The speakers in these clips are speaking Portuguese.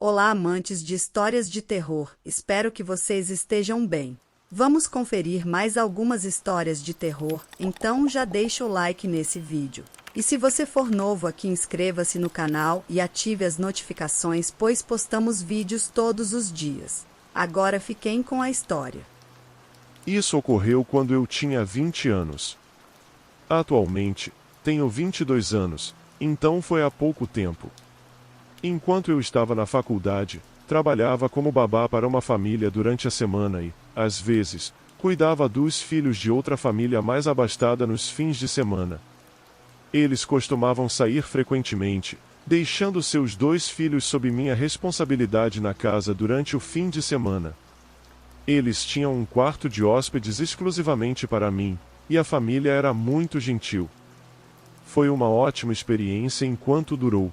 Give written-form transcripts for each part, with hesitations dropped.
Olá, amantes de histórias de terror, espero que vocês estejam bem. Vamos conferir mais algumas histórias de terror, então já deixa o like nesse vídeo. E se você for novo aqui, inscreva-se no canal e ative as notificações, pois postamos vídeos todos os dias. Agora fiquem com a história. Isso ocorreu quando eu tinha 20 anos. Atualmente, tenho 22 anos, então foi há pouco tempo. Enquanto eu estava na faculdade, trabalhava como babá para uma família durante a semana e, às vezes, cuidava dos filhos de outra família mais abastada nos fins de semana. Eles costumavam sair frequentemente, deixando seus 2 filhos sob minha responsabilidade na casa durante o fim de semana. Eles tinham um quarto de hóspedes exclusivamente para mim, e a família era muito gentil. Foi uma ótima experiência enquanto durou.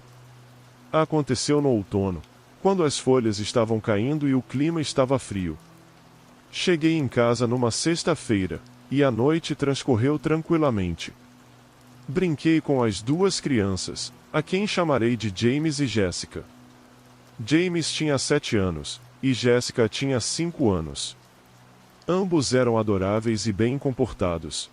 Aconteceu no outono, quando as folhas estavam caindo e o clima estava frio. Cheguei em casa numa sexta-feira, e a noite transcorreu tranquilamente. Brinquei com as 2 crianças, a quem chamarei de James e Jessica. James tinha 7 anos, e Jessica tinha 5 anos. Ambos eram adoráveis e bem comportados.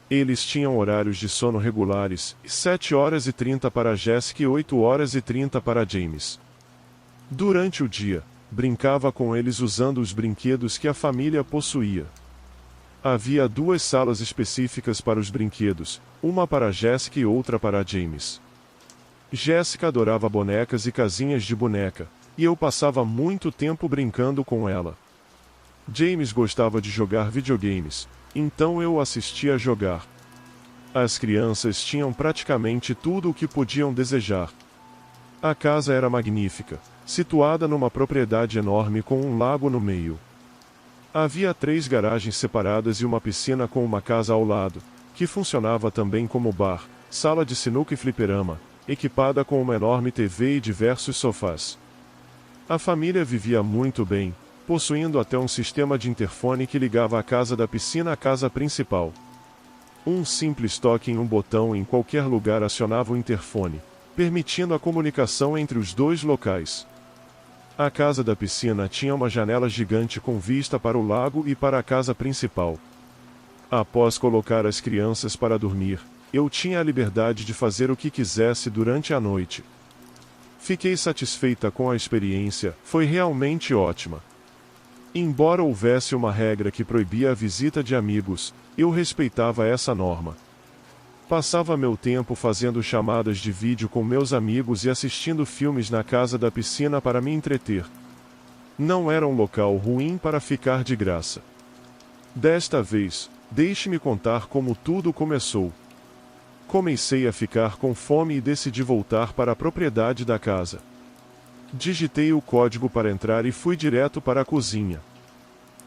Eles tinham horários de sono regulares, 7h30 para Jessica e 8h30 para James. Durante o dia, brincava com eles usando os brinquedos que a família possuía. Havia 2 salas específicas para os brinquedos, uma para Jessica e outra para James. Jessica adorava bonecas e casinhas de boneca, e eu passava muito tempo brincando com ela. James gostava de jogar videogames, então eu o assistia a jogar. As crianças tinham praticamente tudo o que podiam desejar. A casa era magnífica, situada numa propriedade enorme com um lago no meio. Havia 3 garagens separadas e uma piscina com uma casa ao lado, que funcionava também como bar, sala de sinuca e fliperama, equipada com uma enorme TV e diversos sofás. A família vivia muito bem, possuindo até um sistema de interfone que ligava a casa da piscina à casa principal. Um simples toque em um botão em qualquer lugar acionava o interfone, permitindo a comunicação entre os 2 locais. A casa da piscina tinha uma janela gigante com vista para o lago e para a casa principal. Após colocar as crianças para dormir, eu tinha a liberdade de fazer o que quisesse durante a noite. Fiquei satisfeita com a experiência, foi realmente ótima. Embora houvesse uma regra que proibia a visita de amigos, eu respeitava essa norma. Passava meu tempo fazendo chamadas de vídeo com meus amigos e assistindo filmes na casa da piscina para me entreter. Não era um local ruim para ficar de graça. Desta vez, deixe-me contar como tudo começou. Comecei a ficar com fome e decidi voltar para a propriedade da casa. Digitei o código para entrar e fui direto para a cozinha.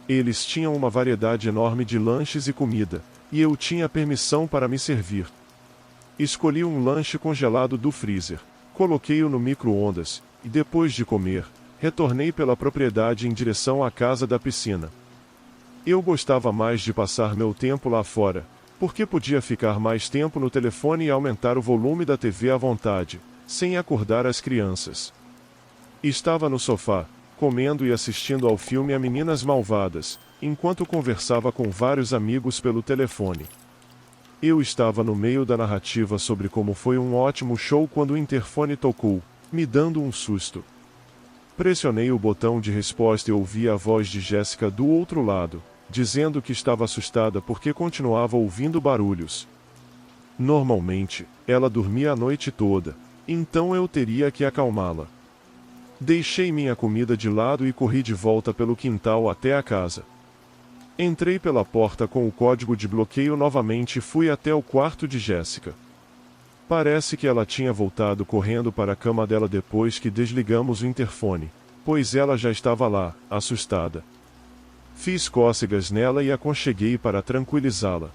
Eles tinham uma variedade enorme de lanches e comida, e eu tinha permissão para me servir. Escolhi um lanche congelado do freezer, coloquei-o no micro-ondas, e depois de comer, retornei pela propriedade em direção à casa da piscina. Eu gostava mais de passar meu tempo lá fora, porque podia ficar mais tempo no telefone e aumentar o volume da TV à vontade, sem acordar as crianças. Estava no sofá, comendo e assistindo ao filme A Meninas Malvadas, enquanto conversava com vários amigos pelo telefone. Eu estava no meio da narrativa sobre como foi um ótimo show quando o interfone tocou, me dando um susto. Pressionei o botão de resposta e ouvi a voz de Jessica do outro lado, dizendo que estava assustada porque continuava ouvindo barulhos. Normalmente, ela dormia a noite toda, então eu teria que acalmá-la. Deixei minha comida de lado e corri de volta pelo quintal até a casa. Entrei pela porta com o código de bloqueio novamente e fui até o quarto de Jessica. Parece que ela tinha voltado correndo para a cama dela depois que desligamos o interfone, pois ela já estava lá, assustada. Fiz cócegas nela e aconcheguei para tranquilizá-la.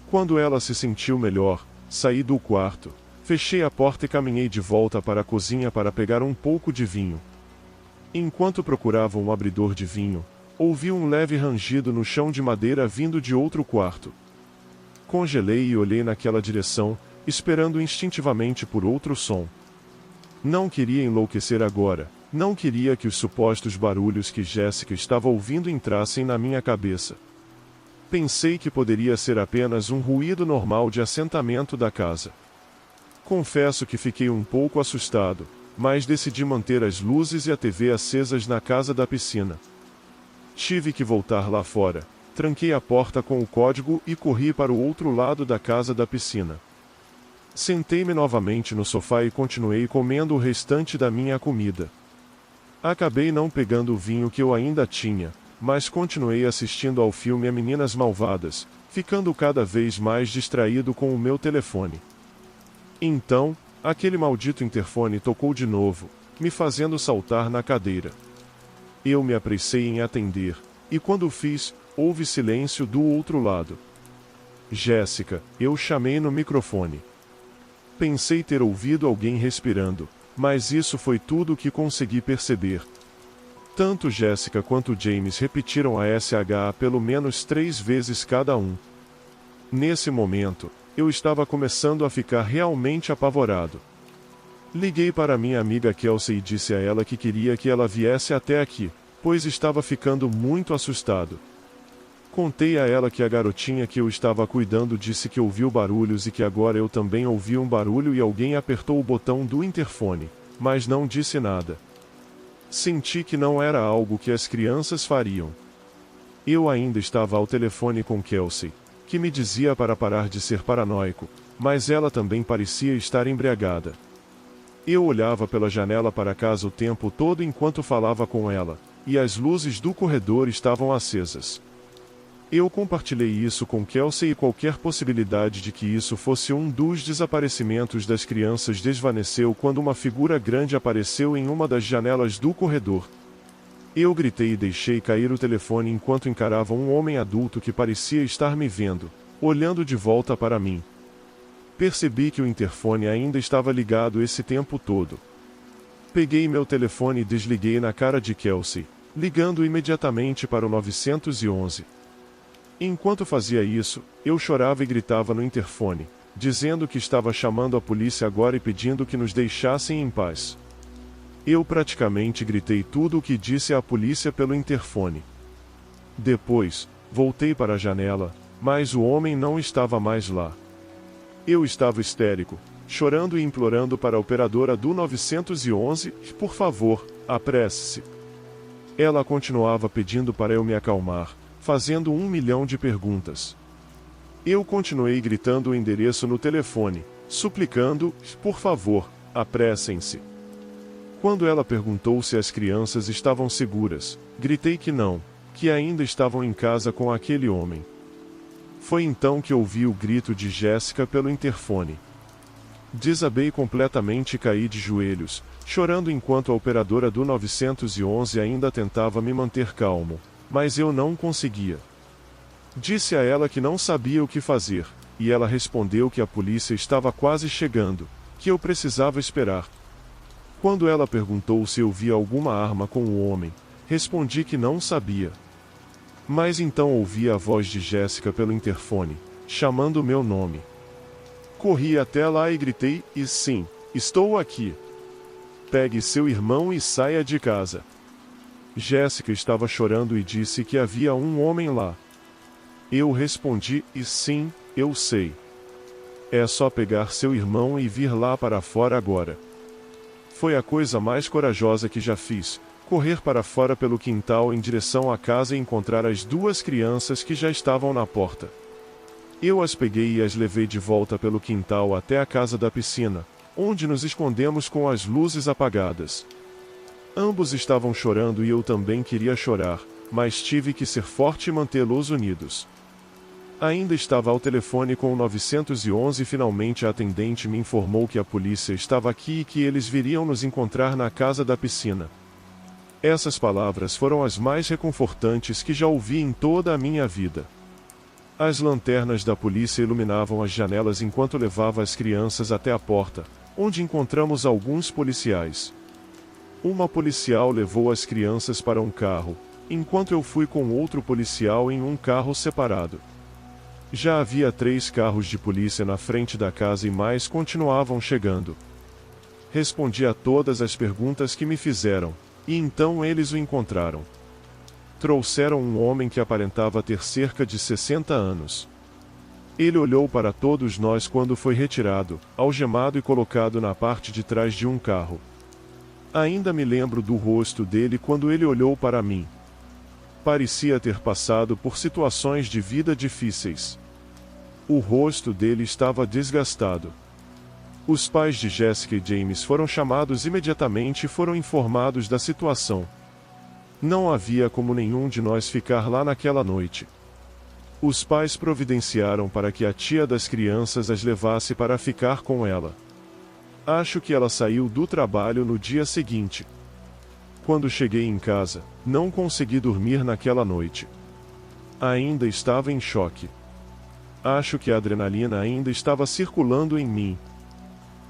Quando ela se sentiu melhor, saí do quarto. Fechei a porta e caminhei de volta para a cozinha para pegar um pouco de vinho. Enquanto procurava um abridor de vinho, ouvi um leve rangido no chão de madeira vindo de outro quarto. Congelei e olhei naquela direção, esperando instintivamente por outro som. Não queria enlouquecer agora, Não queria que os supostos barulhos que Jéssica estava ouvindo entrassem na minha cabeça. Pensei que poderia ser apenas um ruído normal de assentamento da casa. Confesso que fiquei um pouco assustado, mas decidi manter as luzes e a TV acesas na casa da piscina. Tive que voltar lá fora, tranquei a porta com o código e corri para o outro lado da casa da piscina. Sentei-me novamente no sofá e continuei comendo o restante da minha comida. Acabei não pegando o vinho que eu ainda tinha, mas continuei assistindo ao filme A Meninas Malvadas, ficando cada vez mais distraído com o meu telefone. Então, aquele maldito interfone tocou de novo, me fazendo saltar na cadeira. Eu me apressei em atender, e quando fiz, houve silêncio do outro lado. Jéssica, eu chamei no microfone. Pensei ter ouvido alguém respirando, mas isso foi tudo o que consegui perceber. Tanto Jéssica quanto James repetiram a SHA pelo menos 3 vezes cada um. Nesse momento, eu estava começando a ficar realmente apavorado. Liguei para minha amiga Kelsey e disse a ela que queria que ela viesse até aqui, pois estava ficando muito assustado. Contei a ela que a garotinha que eu estava cuidando disse que ouviu barulhos e que agora eu também ouvi um barulho e alguém apertou o botão do interfone, mas não disse nada. Senti que não era algo que as crianças fariam. Eu ainda estava ao telefone com Kelsey, que me dizia para parar de ser paranoico, mas ela também parecia estar embriagada. Eu olhava pela janela para casa o tempo todo enquanto falava com ela, e as luzes do corredor estavam acesas. Eu compartilhei isso com Kelsey e qualquer possibilidade de que isso fosse um dos desaparecimentos das crianças desvaneceu quando uma figura grande apareceu em uma das janelas do corredor. Eu gritei e deixei cair o telefone enquanto encarava um homem adulto que parecia estar me vendo, olhando de volta para mim. Percebi que o interfone ainda estava ligado esse tempo todo. Peguei meu telefone e desliguei na cara de Kelsey, ligando imediatamente para o 911. Enquanto fazia isso, eu chorava e gritava no interfone, dizendo que estava chamando a polícia agora e pedindo que nos deixassem em paz. Eu praticamente gritei tudo o que disse à polícia pelo interfone. Depois, voltei para a janela, mas o homem não estava mais lá. Eu estava histérico, chorando e implorando para a operadora do 911, por favor, apresse-se. Ela continuava pedindo para eu me acalmar, fazendo 1 milhão de perguntas. Eu continuei gritando o endereço no telefone, suplicando, por favor, apressem-se. Quando ela perguntou se as crianças estavam seguras, gritei que não, que ainda estavam em casa com aquele homem. Foi então que ouvi o grito de Jéssica pelo interfone. Desabei completamente e caí de joelhos, chorando enquanto a operadora do 911 ainda tentava me manter calmo. Mas eu não conseguia. Disse a ela que não sabia o que fazer, e ela respondeu que a polícia estava quase chegando, que eu precisava esperar. Quando ela perguntou se eu via alguma arma com o homem, respondi que não sabia. Mas então ouvi a voz de Jéssica pelo interfone, chamando meu nome. Corri até lá e gritei, e sim, estou aqui. Pegue seu irmão e saia de casa. Jéssica estava chorando e disse que havia um homem lá. Eu respondi, e sim, eu sei. É só pegar seu irmão e vir lá para fora agora. Foi a coisa mais corajosa que já fiz, correr para fora pelo quintal em direção à casa e encontrar as 2 crianças que já estavam na porta. Eu as peguei e as levei de volta pelo quintal até a casa da piscina, onde nos escondemos com as luzes apagadas. Ambos estavam chorando e eu também queria chorar, mas tive que ser forte e mantê-los unidos. Ainda estava ao telefone com o 911 e finalmente a atendente me informou que a polícia estava aqui e que eles viriam nos encontrar na casa da piscina. Essas palavras foram as mais reconfortantes que já ouvi em toda a minha vida. As lanternas da polícia iluminavam as janelas enquanto levava as crianças até a porta, onde encontramos alguns policiais. Uma policial levou as crianças para um carro, enquanto eu fui com outro policial em um carro separado. Já havia 3 carros de polícia na frente da casa e mais continuavam chegando. Respondi a todas as perguntas que me fizeram, E então eles o encontraram. Trouxeram um homem que aparentava ter cerca de 60 anos. Ele olhou para todos nós quando foi retirado, algemado e colocado na parte de trás de um carro. Ainda me lembro do rosto dele quando ele olhou para mim. Parecia ter passado por situações de vida difíceis. O rosto dele estava desgastado. Os pais de Jessica e James foram chamados imediatamente e foram informados da situação. Não havia como nenhum de nós ficar lá naquela noite. Os pais providenciaram para que a tia das crianças as levasse para ficar com ela. Acho que ela saiu do trabalho no dia seguinte. Quando cheguei em casa, não consegui dormir naquela noite. Ainda estava em choque. Acho que a adrenalina ainda estava circulando em mim.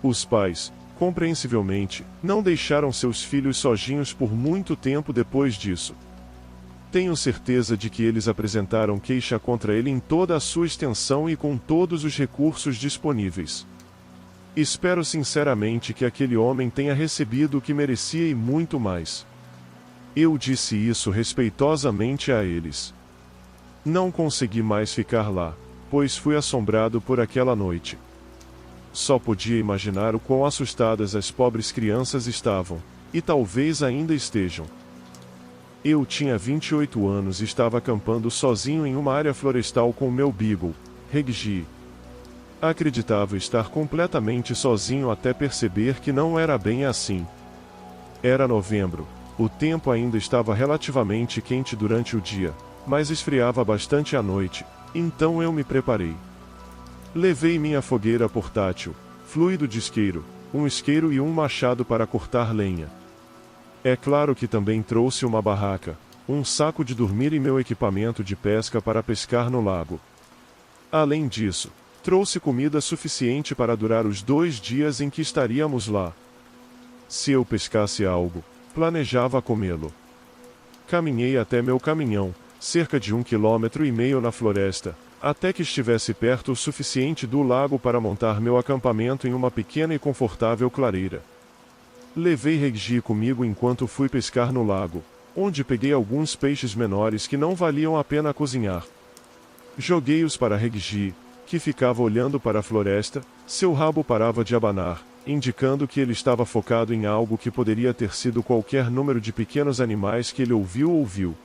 Os pais, compreensivelmente, não deixaram seus filhos sozinhos por muito tempo depois disso. Tenho certeza de que eles apresentaram queixa contra ele em toda a sua extensão e com todos os recursos disponíveis. Espero sinceramente que aquele homem tenha recebido o que merecia e muito mais. Eu disse isso respeitosamente a eles. Não consegui mais ficar lá, pois fui assombrado por aquela noite. Só podia imaginar o quão assustadas as pobres crianças estavam, e talvez ainda estejam. Eu tinha 28 anos e estava acampando sozinho em uma área florestal com meu Beagle, Reggie. Acreditava estar completamente sozinho até perceber que não era bem assim. Era novembro, o tempo ainda estava relativamente quente durante o dia, mas esfriava bastante à noite, então eu me preparei. Levei minha fogueira portátil, fluido de isqueiro, um isqueiro e um machado para cortar lenha. É claro que também trouxe uma barraca, um saco de dormir e meu equipamento de pesca para pescar no lago. Além disso, trouxe comida suficiente para durar os 2 dias em que estaríamos lá. Se eu pescasse algo, planejava comê-lo. Caminhei até meu caminhão, cerca de 1,5 km na floresta, até que estivesse perto o suficiente do lago para montar meu acampamento em uma pequena e confortável clareira. Levei Reggie comigo enquanto fui pescar no lago, onde peguei alguns peixes menores que não valiam a pena cozinhar. Joguei-os para Reggie, que ficava olhando para a floresta, seu rabo parava de abanar, indicando que ele estava focado em algo que poderia ter sido qualquer número de pequenos animais que ele ouviu.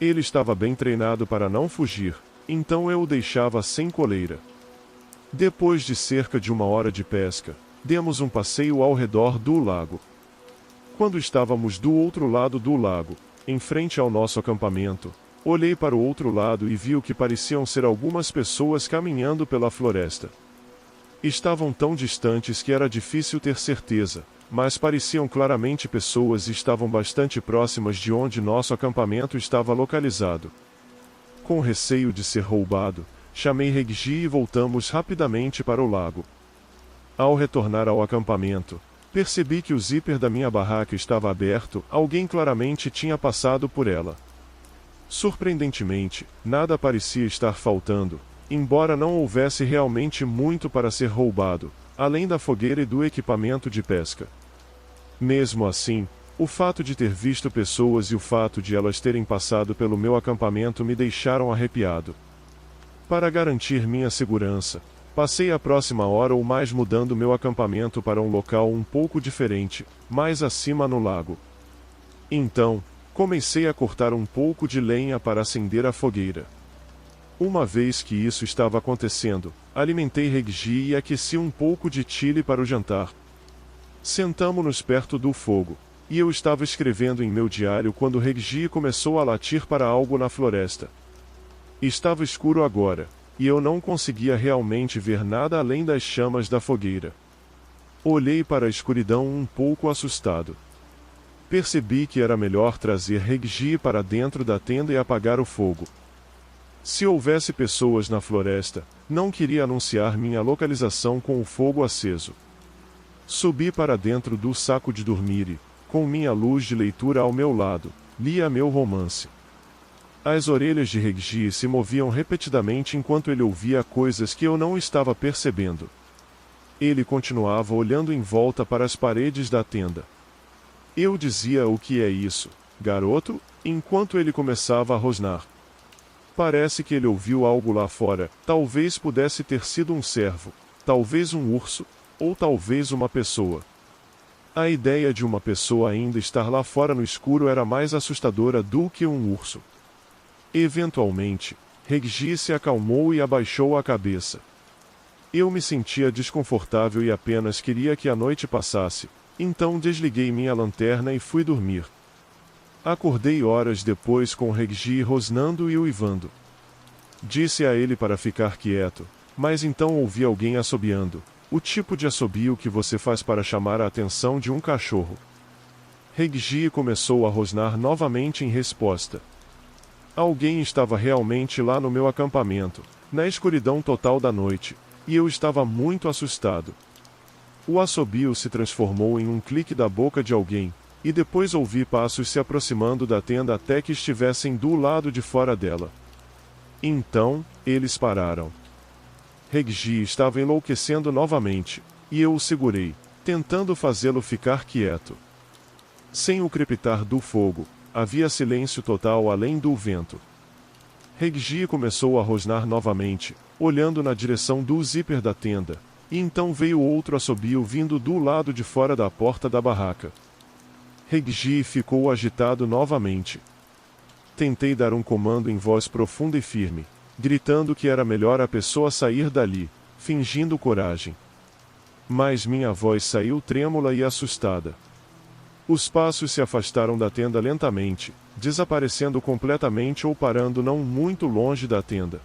Ele estava bem treinado para não fugir, então eu o deixava sem coleira. Depois de cerca de 1 hora de pesca, demos um passeio ao redor do lago. Quando estávamos do outro lado do lago, em frente ao nosso acampamento, olhei para o outro lado e vi o que pareciam ser algumas pessoas caminhando pela floresta. Estavam tão distantes que era difícil ter certeza, mas pareciam claramente pessoas e estavam bastante próximas de onde nosso acampamento estava localizado. Com receio de ser roubado, chamei Reggie e voltamos rapidamente para o lago. Ao retornar ao acampamento, percebi que o zíper da minha barraca estava aberto, alguém claramente tinha passado por ela. Surpreendentemente, nada parecia estar faltando, embora não houvesse realmente muito para ser roubado, além da fogueira e do equipamento de pesca. Mesmo assim, o fato de ter visto pessoas e o fato de elas terem passado pelo meu acampamento me deixaram arrepiado. Para garantir minha segurança, passei a próxima hora ou mais mudando meu acampamento para um local um pouco diferente, mais acima no lago. Então, comecei a cortar um pouco de lenha para acender a fogueira. Uma vez que isso estava acontecendo, alimentei Reggie e aqueci um pouco de chile para o jantar. Sentamo-nos perto do fogo, e eu estava escrevendo em meu diário quando Reggie começou a latir para algo na floresta. Estava escuro agora, e eu não conseguia realmente ver nada além das chamas da fogueira. Olhei para a escuridão um pouco assustado. Percebi que era melhor trazer Reggie para dentro da tenda e apagar o fogo. Se houvesse pessoas na floresta, não queria anunciar minha localização com o fogo aceso. Subi para dentro do saco de dormir e, com minha luz de leitura ao meu lado, lia meu romance. As orelhas de Reggie se moviam repetidamente enquanto ele ouvia coisas que eu não estava percebendo. Ele continuava olhando em volta para as paredes da tenda. Eu dizia: o que é isso, garoto? Enquanto ele começava a rosnar. Parece que ele ouviu algo lá fora, talvez pudesse ter sido um cervo, talvez um urso, ou talvez uma pessoa. A ideia de uma pessoa ainda estar lá fora no escuro era mais assustadora do que um urso. Eventualmente, Reggie se acalmou e abaixou a cabeça. Eu me sentia desconfortável e apenas queria que a noite passasse, então desliguei minha lanterna e fui dormir. Acordei horas depois com Reggie rosnando e uivando. Disse a ele para ficar quieto, mas então ouvi alguém assobiando, o tipo de assobio que você faz para chamar a atenção de um cachorro. Reggie começou a rosnar novamente em resposta. Alguém estava realmente lá no meu acampamento, na escuridão total da noite, e eu estava muito assustado. O assobio se transformou em um clique da boca de alguém, e depois ouvi passos se aproximando da tenda até que estivessem do lado de fora dela. Então, eles pararam. Reggie estava enlouquecendo novamente, e eu o segurei, tentando fazê-lo ficar quieto. Sem o crepitar do fogo, havia silêncio total além do vento. Reggie começou a rosnar novamente, olhando na direção do zíper da tenda, e então veio outro assobio vindo do lado de fora da porta da barraca. Reggie ficou agitado novamente. Tentei dar um comando em voz profunda e firme, gritando que era melhor a pessoa sair dali, fingindo coragem. Mas minha voz saiu trêmula e assustada. Os passos se afastaram da tenda lentamente, desaparecendo completamente ou parando não muito longe da tenda.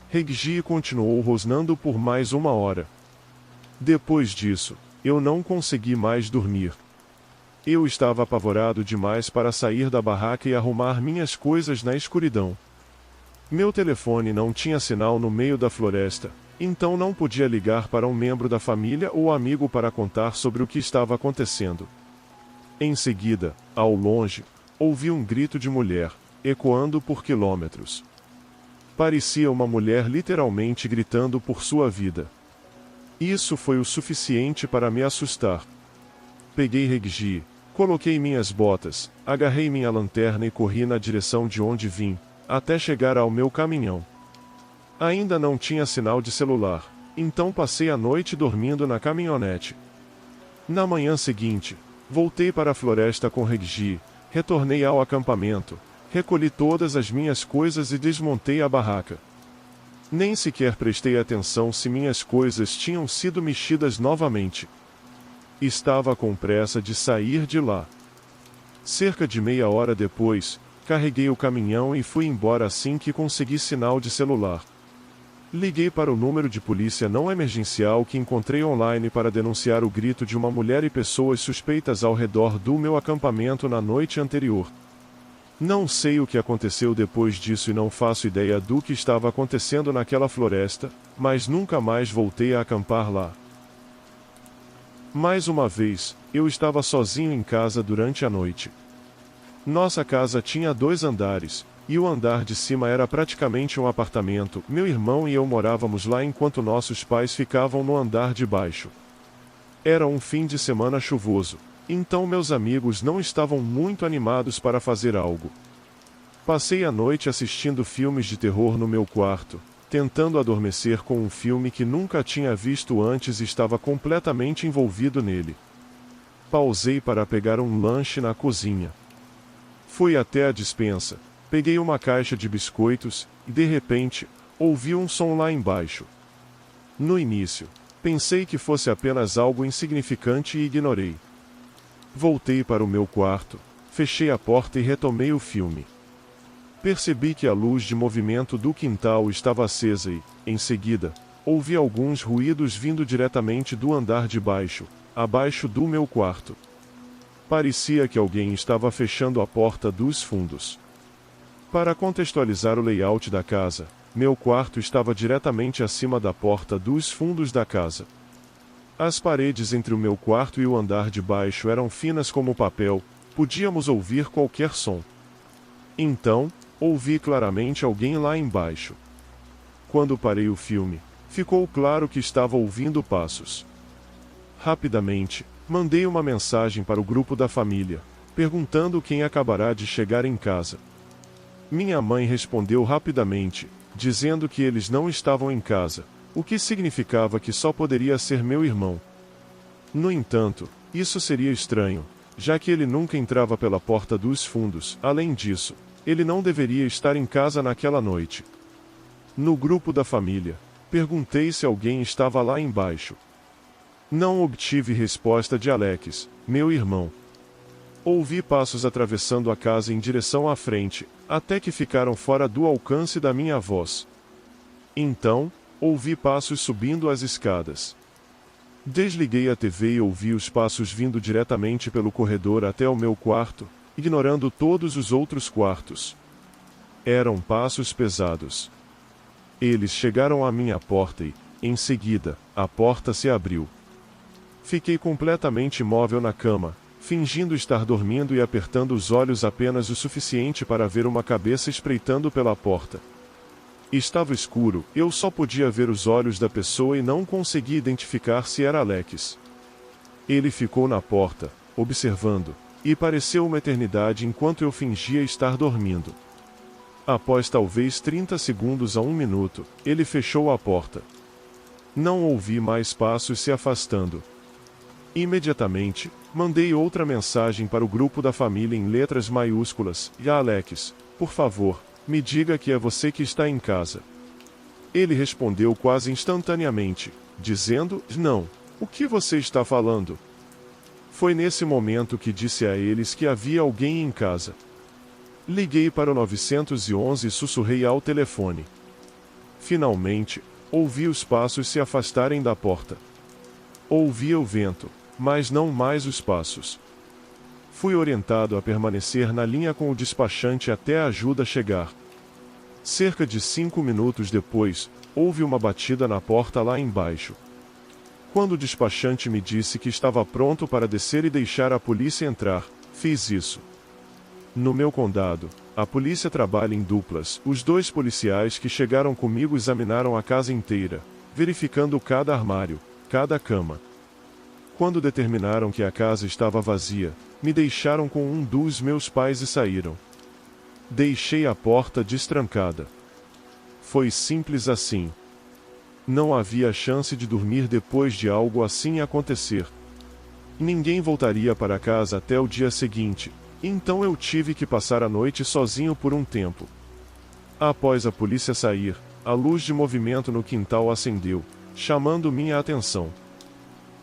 Reggie continuou rosnando por mais 1 hora. Depois disso, eu não consegui mais dormir. Eu estava apavorado demais para sair da barraca e arrumar minhas coisas na escuridão. Meu telefone não tinha sinal no meio da floresta, então não podia ligar para um membro da família ou amigo para contar sobre o que estava acontecendo. Em seguida, ao longe, ouvi um grito de mulher, ecoando por quilômetros. Parecia uma mulher literalmente gritando por sua vida. Isso foi o suficiente para me assustar. Peguei Reggie, coloquei minhas botas, agarrei minha lanterna e corri na direção de onde vim, até chegar ao meu caminhão. Ainda não tinha sinal de celular, então passei a noite dormindo na caminhonete. Na manhã seguinte, voltei para a floresta com Reggie, retornei ao acampamento, recolhi todas as minhas coisas e desmontei a barraca. Nem sequer prestei atenção se minhas coisas tinham sido mexidas novamente. Estava com pressa de sair de lá. Cerca de meia hora depois, carreguei o caminhão e fui embora assim que consegui sinal de celular. Liguei para o número de polícia não emergencial que encontrei online para denunciar o grito de uma mulher e pessoas suspeitas ao redor do meu acampamento na noite anterior. Não sei o que aconteceu depois disso e não faço ideia do que estava acontecendo naquela floresta, mas nunca mais voltei a acampar lá. Mais uma vez, eu estava sozinho em casa durante a noite. Nossa casa tinha 2 andares, e o andar de cima era praticamente um apartamento. Meu irmão e eu morávamos lá enquanto nossos pais ficavam no andar de baixo. Era um fim de semana chuvoso, então meus amigos não estavam muito animados para fazer algo. Passei a noite assistindo filmes de terror no meu quarto, tentando adormecer com um filme que nunca tinha visto antes e estava completamente envolvido nele. Pausei para pegar um lanche na cozinha. Fui até a despensa, peguei uma caixa de biscoitos, e de repente, ouvi um som lá embaixo. No início, pensei que fosse apenas algo insignificante e ignorei. Voltei para o meu quarto, fechei a porta e retomei o filme. Percebi que a luz de movimento do quintal estava acesa e, em seguida, ouvi alguns ruídos vindo diretamente do andar de baixo, abaixo do meu quarto. Parecia que alguém estava fechando a porta dos fundos. Para contextualizar o layout da casa, meu quarto estava diretamente acima da porta dos fundos da casa. As paredes entre o meu quarto e o andar de baixo eram finas como papel, podíamos ouvir qualquer som. Então, ouvi claramente alguém lá embaixo. Quando parei o filme, ficou claro que estava ouvindo passos. Rapidamente, Mandei uma mensagem para o grupo da família, perguntando quem acabará de chegar em casa. Minha mãe respondeu rapidamente, dizendo que eles não estavam em casa, o que significava que só poderia ser meu irmão. No entanto, isso seria estranho, já que ele nunca entrava pela porta dos fundos. Além disso, ele não deveria estar em casa naquela noite. No grupo da família, perguntei se alguém estava lá embaixo. Não obtive resposta de Alex, meu irmão. Ouvi passos atravessando a casa em direção à frente, até que ficaram fora do alcance da minha voz. Então, ouvi passos subindo as escadas. Desliguei a TV e ouvi os passos vindo diretamente pelo corredor até o meu quarto, ignorando todos os outros quartos. Eram passos pesados. Eles chegaram à minha porta e, em seguida, a porta se abriu. Fiquei completamente imóvel na cama, fingindo estar dormindo e apertando os olhos apenas o suficiente para ver uma cabeça espreitando pela porta. Estava escuro, eu só podia ver os olhos da pessoa e não consegui identificar se era Alex. Ele ficou na porta, observando, e pareceu uma eternidade enquanto eu fingia estar dormindo. Após talvez 30 segundos a 1 minuto, ele fechou a porta. Não ouvi mais passos se afastando. Imediatamente, mandei outra mensagem para o grupo da família em letras maiúsculas, e a Alex, por favor, me diga que é você que está em casa. Ele respondeu quase instantaneamente, dizendo, não, o que você está falando? Foi nesse momento que disse a eles que havia alguém em casa. Liguei para o 911 e sussurrei ao telefone. Finalmente, ouvi os passos se afastarem da porta. Ouvia o vento, mas não mais os passos. Fui orientado a permanecer na linha com o despachante até a ajuda chegar. Cerca de 5 minutos depois, houve uma batida na porta lá embaixo. Quando o despachante me disse que estava pronto para descer e deixar a polícia entrar, fiz isso. No meu condado, a polícia trabalha em duplas. Os 2 policiais que chegaram comigo examinaram a casa inteira, verificando cada armário, cada cama. Quando determinaram que a casa estava vazia, me deixaram com um dos meus pais e saíram. Deixei a porta destrancada. Foi simples assim. Não havia chance de dormir depois de algo assim acontecer. Ninguém voltaria para casa até o dia seguinte, então eu tive que passar a noite sozinho por um tempo. Após a polícia sair, a luz de movimento no quintal acendeu, chamando minha atenção.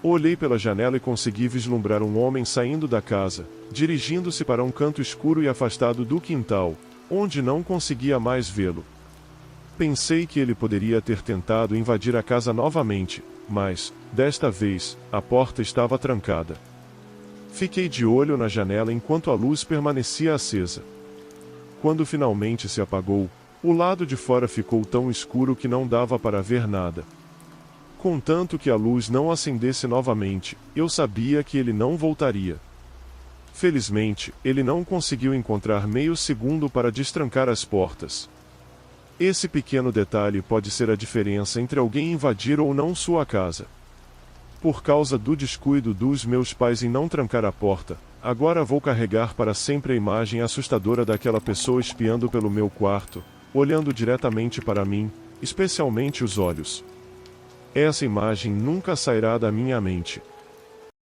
Olhei pela janela e consegui vislumbrar um homem saindo da casa, dirigindo-se para um canto escuro e afastado do quintal, onde não conseguia mais vê-lo. Pensei que ele poderia ter tentado invadir a casa novamente, mas, desta vez, a porta estava trancada. Fiquei de olho na janela enquanto a luz permanecia acesa. Quando finalmente se apagou, o lado de fora ficou tão escuro que não dava para ver nada. Contanto que a luz não acendesse novamente, eu sabia que ele não voltaria. Felizmente, ele não conseguiu encontrar meio segundo para destrancar as portas. Esse pequeno detalhe pode ser a diferença entre alguém invadir ou não sua casa. Por causa do descuido dos meus pais em não trancar a porta, agora vou carregar para sempre a imagem assustadora daquela pessoa espiando pelo meu quarto, olhando diretamente para mim, especialmente os olhos. Essa imagem nunca sairá da minha mente.